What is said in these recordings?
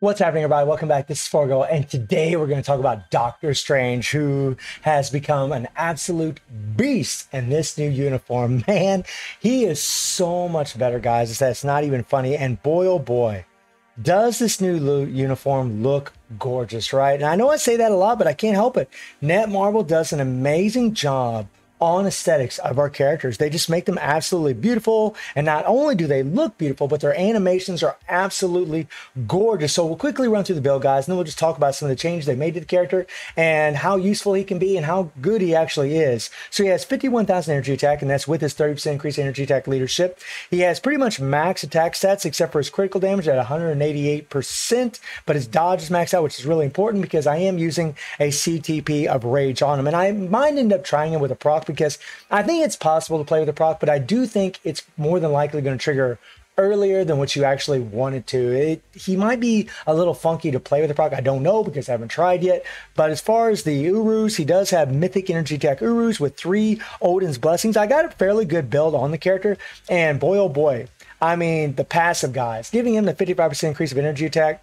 What's happening, everybody? Welcome back. This is Forgo, and today we're going to talk about Doctor Strange, who has become an absolute beast in this new uniform. Man, he is so much better, guys. That's not even funny. And boy, oh boy, does this new uniform look gorgeous, right? And I know I say that a lot, but I can't help it. Netmarble does an amazing job on aesthetics of our characters. They just make them absolutely beautiful, and not only do they look beautiful, but their animations are absolutely gorgeous. So we'll quickly run through the build, guys, and then we'll just talk about some of the changes they made to the character and how useful he can be and how good he actually is. So he has 51,000 energy attack, and that's with his 30% increased energy attack leadership. He has pretty much max attack stats except for his critical damage at 188%, but his dodge is maxed out, which is really important because I am using a CTP of Rage on him, and I might end up trying it with a proc because I think it's possible to play with a proc, but I do think it's more than likely going to trigger earlier than what you actually wanted to. He might be a little funky to play with a proc. I don't know because I haven't tried yet. But as far as the Urus, he does have mythic energy attack Urus with 3 Odin's Blessings. I got a fairly good build on the character, and boy, oh boy, I mean, the passive, guys, giving him the 55% increase of energy attack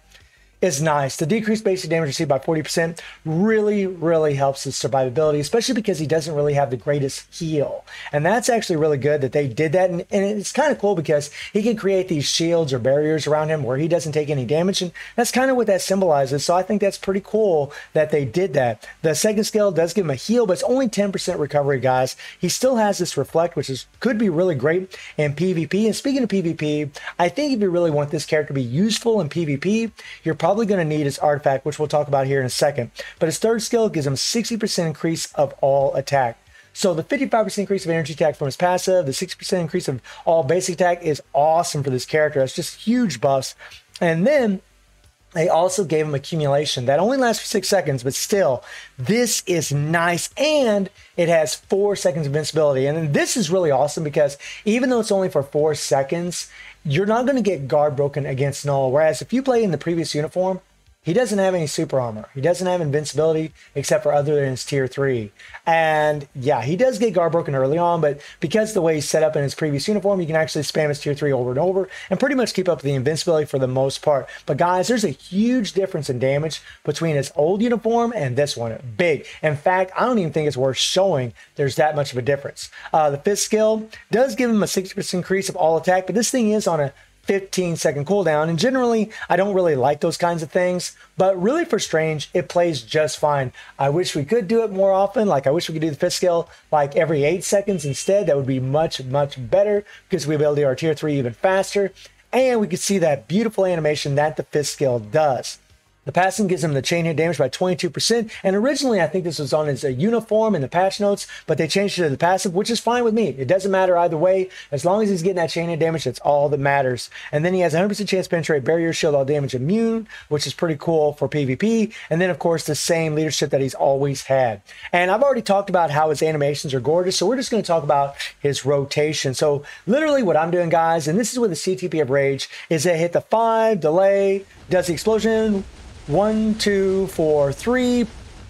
is nice. The decreased basic damage received by 40% really helps his survivability, especially because he doesn't really have the greatest heal. And that's actually really good that they did that. And it's kind of cool because he can create these shields or barriers around him where he doesn't take any damage. And that's kind of what that symbolizes. So I think that's pretty cool that they did that. The second skill does give him a heal, but it's only 10% recovery, guys. He still has this reflect, which could be really great in PvP. And speaking of PvP, I think if you really want this character to be useful in PvP, you're probably going to need his artifact, which we'll talk about here in a second. But his third skill gives him 60% increase of all attack. So the 55% increase of energy attack from his passive, the 60% increase of all basic attack is awesome for this character. That's just huge buffs. And then they also gave him accumulation that only lasts for 6 seconds, but still, this is nice. And it has 4 seconds of invincibility. And this is really awesome because even though it's only for 4 seconds, you're not going to get guard broken against Null. Whereas if you play in the previous uniform, he doesn't have any super armor. He doesn't have invincibility except for other than his tier 3. And yeah, he does get guard broken early on, but because the way he's set up in his previous uniform, you can actually spam his tier 3 over and over and pretty much keep up the invincibility for the most part. But guys, there's a huge difference in damage between his old uniform and this one. Big. In fact, I don't even think it's worth showing there's that much of a difference. The fifth skill does give him a 60% increase of all attack, but this thing is on a 15-second cooldown, and generally I don't really like those kinds of things, but really for Strange it plays just fine. I wish we could do it more often. Like, I wish we could do the fifth skill like every 8 seconds instead. That would be much better because we'd be able to do our tier 3 even faster, and we could see that beautiful animation that the fifth skill does. The passing gives him the chain hit damage by 22%, and originally I think this was on his uniform in the patch notes, but they changed it to the passive, which is fine with me. It doesn't matter either way. As long as he's getting that chain hit damage, that's all that matters. And then he has a 100% chance to penetrate barrier, shield, all damage immune, which is pretty cool for PvP. And then, of course, the same leadership that he's always had. And I've already talked about how his animations are gorgeous, so we're just going to talk about his rotation. So literally what I'm doing, guys, and this is with the CTP of Rage, is that hit the 5, delay, does the explosion, 1, 2, 4, 3,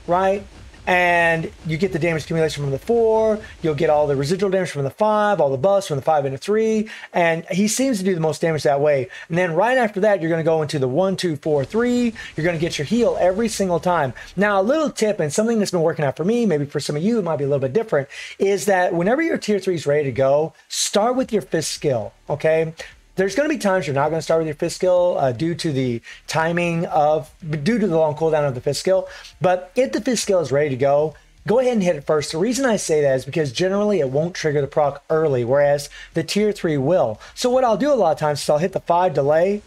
right? And you get the damage accumulation from the 4. You'll get all the residual damage from the 5, all the buffs from the 5 into 3. And he seems to do the most damage that way. And then right after that, you're going to go into the 1, 2, 4, 3. You're going to get your heal every single time. Now, a little tip, and something that's been working out for me, maybe for some of you, it might be a little bit different, is that whenever your tier 3 is ready to go, start with your fifth skill, okay? There's going to be times you're not going to start with your fifth skill due to the long cooldown of the fifth skill. But if the fifth skill is ready to go ahead and hit it first. The reason I say that is because generally it won't trigger the proc early, whereas the tier 3 will. So what I'll do a lot of times is I'll hit the 5 delay,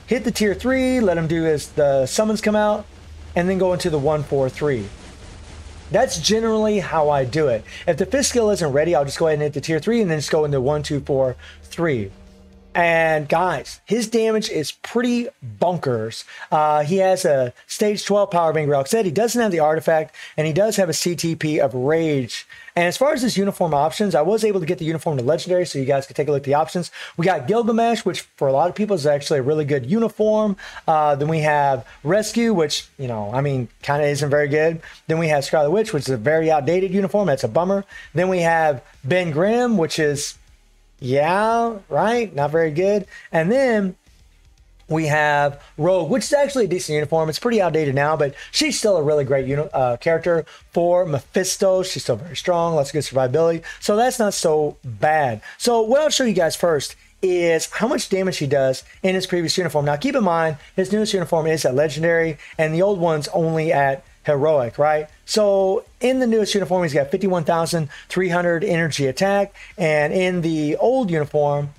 hit the tier 3, let him do as the summons come out, and then go into the 1, 4, 3. That's generally how I do it. If the fifth skill isn't ready, I'll just go ahead and hit the tier 3 and then just go into 1, 2, 4, 3. And guys, his damage is pretty bonkers. He has a stage 12 power being like I said. He doesn't have the artifact, and he does have a CTP of Rage. And as far as his uniform options, I was able to get the uniform to legendary, so you guys can take a look at the options. We got Gilgamesh, which for a lot of people is actually a really good uniform. Then we have Rescue, which, you know, I mean, kind of isn't very good. Then we have Scarlet Witch, which is a very outdated uniform. That's a bummer. Then we have Ben Grimm, which is, yeah, right, not very good. And then We have Rogue, which is actually a decent uniform. It's pretty outdated now, but she's still a really great character. For Mephisto, she's still very strong, lots of good survivability. So that's not so bad. So what I'll show you guys first is how much damage he does in his previous uniform. Now keep in mind, his newest uniform is at Legendary, and the old one's only at Heroic, right? So in the newest uniform, he's got 51,300 energy attack, and in the old uniform,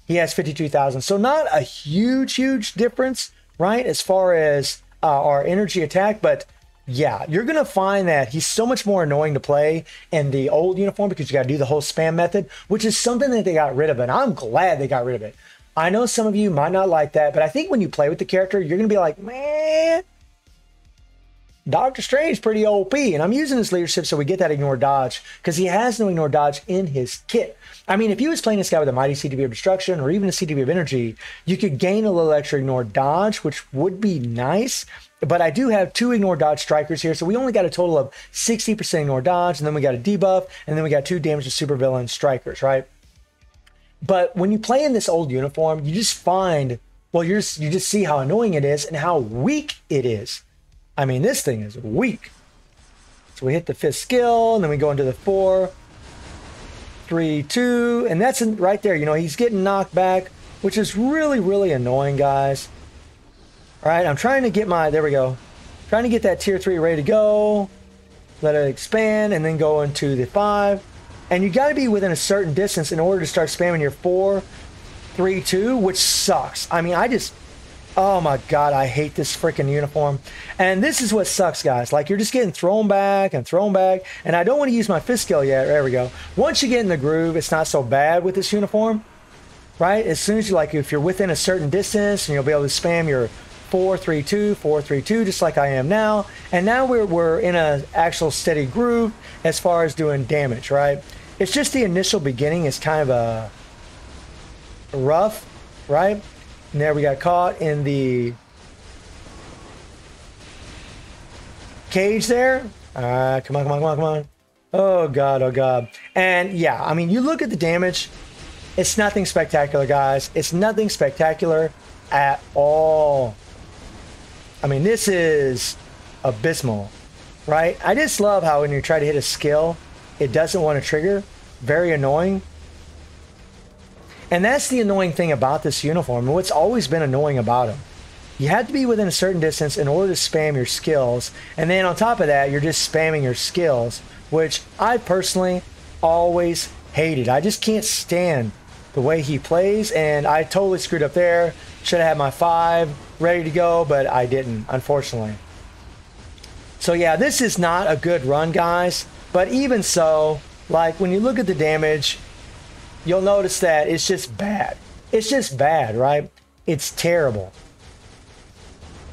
he has 52,000. So not a huge difference, right? As far as our energy attack, but yeah, you're going to find that he's so much more annoying to play in the old uniform because you got to do the whole spam method, which is something that they got rid of. And I'm glad they got rid of it. I know some of you might not like that, but I think when you play with the character, you're going to be like, man, Doctor Strange pretty OP. And I'm using his leadership so we get that ignore dodge because he has no ignore dodge in his kit. I mean, if you was playing this guy with a mighty CTB of destruction or even a CTB of energy, you could gain a little extra ignore dodge, which would be nice. But I do have 2 ignore dodge strikers here, so we only got a total of 60% ignore dodge, and then we got a debuff, and then we got 2 damage to supervillain strikers, right? But when you play in this old uniform, you just find, well, you just see how annoying it is and how weak it is. I mean, this thing is weak. So we hit the 5th skill, and then we go into the 4, 3, 2, and that's right there. You know, he's getting knocked back, which is really annoying, guys. All right, I'm trying to get there we go. Trying to get that tier 3 ready to go. Let it expand and then go into the 5. And you got to be within a certain distance in order to start spamming your 4, 3, 2, which sucks. I mean, oh my God, I hate this freaking uniform. And this is what sucks, guys. Like, you're just getting thrown back and thrown back. And I don't want to use my 5th skill yet. There we go. Once you get in the groove, it's not so bad with this uniform, right? As soon as you, like, if you're within a certain distance and you'll be able to spam your 4, 3, 2, 4, 3, 2, just like I am now. And now we're in an actual steady groove as far as doing damage, right? It's just the initial beginning is kind of a rough, right? And there we got caught in the cage there. Come on. Oh God. And yeah, I mean, you look at the damage. It's nothing spectacular, guys. It's nothing spectacular at all. I mean, this is abysmal, right? I just love how when you try to hit a skill, it doesn't want to trigger. Very annoying. And that's the annoying thing about this uniform, and what's always been annoying about him. You have to be within a certain distance in order to spam your skills, and then on top of that, you're just spamming your skills, which I personally always hated. I just can't stand the way he plays, and I totally screwed up there. Should have had my 5 ready to go, but I didn't, unfortunately. So yeah, this is not a good run, guys, but even so, like, when you look at the damage, you'll notice that it's just bad. It's just bad, right? It's terrible.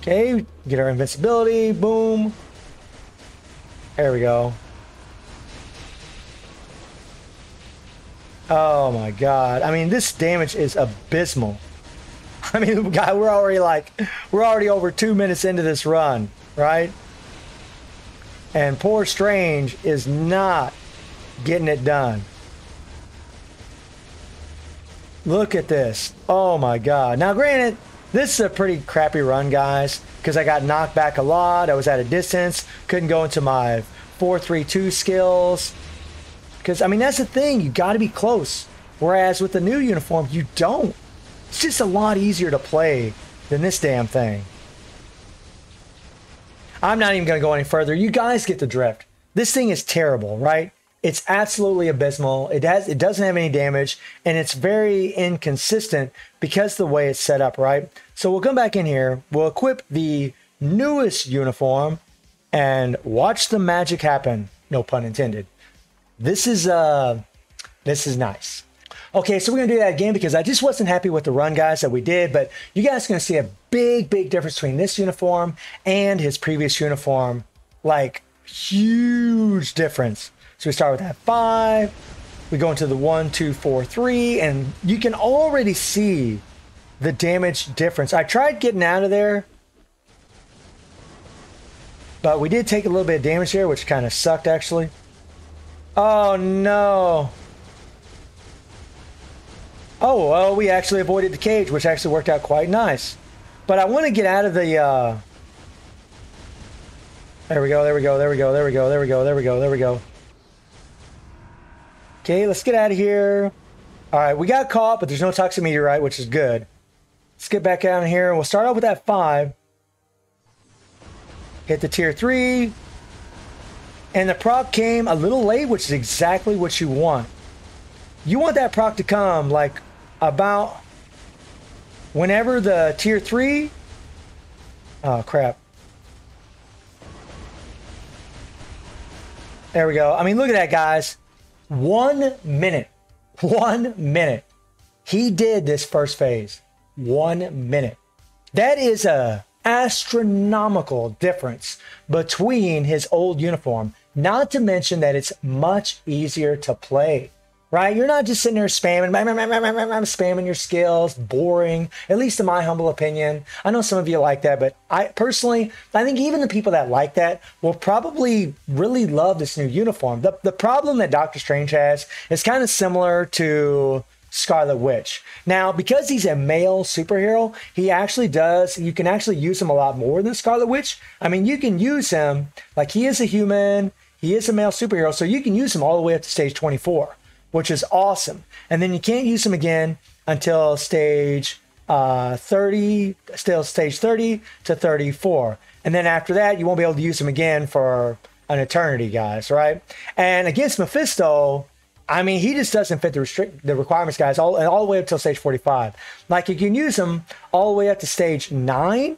Okay, get our invincibility, boom. There we go. Oh my God. I mean, this damage is abysmal. I mean, God, we're already over 2 minutes into this run, right? And poor Strange is not getting it done. Look at this. Oh my God. Now, granted, this is a pretty crappy run, guys, because I got knocked back a lot. I was at a distance, couldn't go into my 4-3-2 skills. Because, I mean, that's the thing. You got to be close. Whereas with the new uniform, you don't. It's just a lot easier to play than this damn thing. I'm not even going to go any further. You guys get the drift. This thing is terrible, right? It's absolutely abysmal. It doesn't have any damage, and it's very inconsistent because of the way it's set up, right? So we'll come back in here. We'll equip the newest uniform and watch the magic happen. No pun intended. This is nice. Okay, so we're going to do that again because I just wasn't happy with the run, guys, that we did. But you guys are going to see a big difference between this uniform and his previous uniform. Like, huge difference. So we start with that 5. We go into the 1, 2, 4, 3. And you can already see the damage difference. I tried getting out of there, but we did take a little bit of damage there, which kind of sucked, actually. Oh, no. Oh, well, we actually avoided the cage, which actually worked out quite nice. But I want to get out of the, there we go, there we go, there we go, there we go, there we go, there we go, there we go. Okay, let's get out of here. All right, we got caught, but there's no toxic meteorite, which is good. Let's get back out of here, and we'll start off with that 5. Hit the tier 3. And the proc came a little late, which is exactly what you want. You want that proc to come, like, about whenever the tier 3... Oh, crap. There we go. I mean, look at that, guys. 1 minute. 1 minute. He did this first phase. 1 minute. That is a astronomical difference between his old uniform. Not to mention that it's much easier to play. Right? You're not just sitting there spamming your skills, boring, at least in my humble opinion. I know some of you like that, but I think even the people that like that will probably really love this new uniform. The problem that Doctor Strange has is kind of similar to Scarlet Witch. Now, because he's a male superhero, you can actually use him a lot more than Scarlet Witch. I mean, you can use him, like he is a human, he is a male superhero, so you can use him all the way up to stage 24. Which is awesome. And then you can't use them again until stage 30 to 34. And then after that, you won't be able to use them again for an eternity, guys, right? And against Mephisto, I mean, he just doesn't fit the requirements, guys, all the way up till stage 45. Like, you can use them all the way up to stage 9,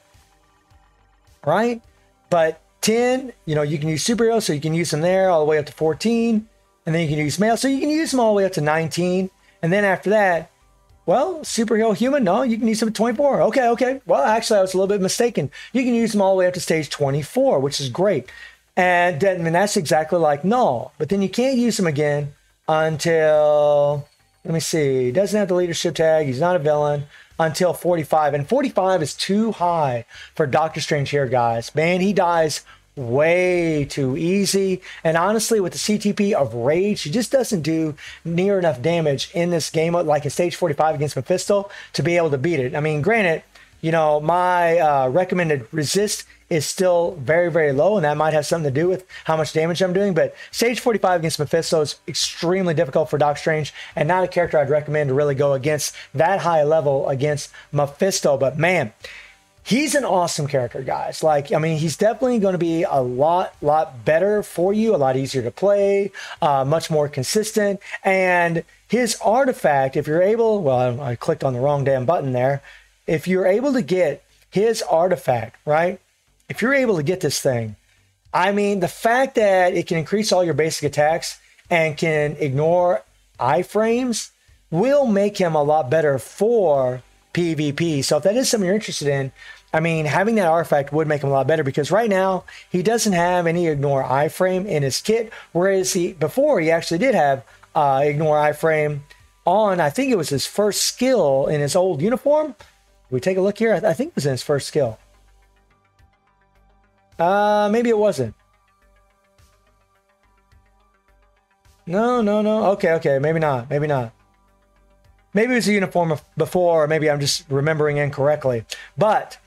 right? But 10, you can use superheroes, so you can use them there all the way up to 14. And then you can use male. So you can use them all the way up to 19. And then after that, well, superhero human, no, you can use them at 24. Okay. Well, actually, I was a little bit mistaken. You can use them all the way up to stage 24, which is great. And that's exactly like Null. But then you can't use them again until, let me see, he doesn't have the leadership tag. He's not a villain until 45. And 45 is too high for Doctor Strange here, guys. Man, he dies way too easy, and honestly with the CTP of Rage, he just doesn't do near enough damage in this game like a stage 45 against Mephisto to be able to beat it. I mean, granted, my recommended resist is still very, very low, and that might have something to do with how much damage I'm doing, but stage 45 against Mephisto is extremely difficult for Doc Strange, and not a character I'd recommend to really go against that high level against Mephisto. But man, he's an awesome character, guys. Like, I mean, he's definitely going to be a lot better for you, a lot easier to play, much more consistent. And his artifact, if you're able, well, I clicked on the wrong damn button there. If you're able to get his artifact, right? If you're able to get this thing, I mean, the fact that it can increase all your basic attacks and can ignore iframes will make him a lot better for PvP. So if that is something you're interested in, I mean, having that artifact would make him a lot better, because right now he doesn't have any ignore iframe in his kit, whereas before he actually did have ignore iframe on, I think it was his first skill in his old uniform. We take a look here. I think it was in his first skill. Maybe it wasn't. No. Okay. Maybe not. Maybe it was a uniform before, or maybe I'm just remembering incorrectly. But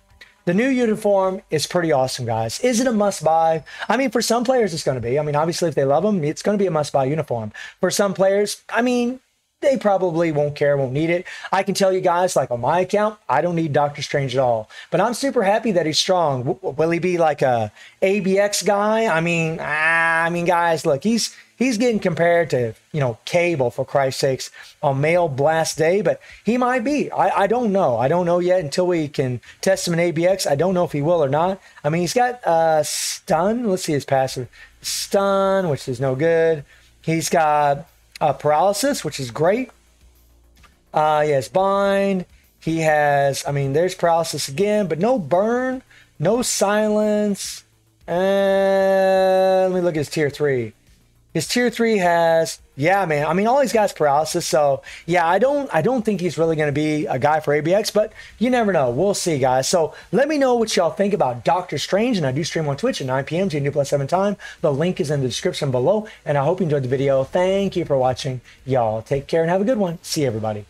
the new uniform is pretty awesome, guys. Is it a must-buy? I mean, for some players, it's going to be. I mean, obviously, if they love them, it's going to be a must-buy uniform. For some players, I mean, they probably won't care, won't need it. I can tell you guys, like on my account, I don't need Doctor Strange at all. But I'm super happy that he's strong. Will he be like a ABX guy? I mean, guys, look, he's getting compared to, Cable, for Christ's sakes, on Male Blast Day, but he might be. I don't know. I don't know yet until we can test him in ABX. I don't know if he will or not. I mean, he's got Stun. Let's see his passive. Stun, which is no good. He's got Paralysis, which is great. He has Bind. He has, there's Paralysis again, but no Burn, no Silence. And let me look at his tier 3. His tier 3 has, all he's got is Paralysis. So yeah, I don't think he's really going to be a guy for ABX, but you never know. We'll see, guys. So let me know what y'all think about Doctor Strange, and I do stream on Twitch at 9 p.m. GNU+7 time. The link is in the description below, and I hope you enjoyed the video. Thank you for watching. Y'all take care and have a good one. See you, everybody.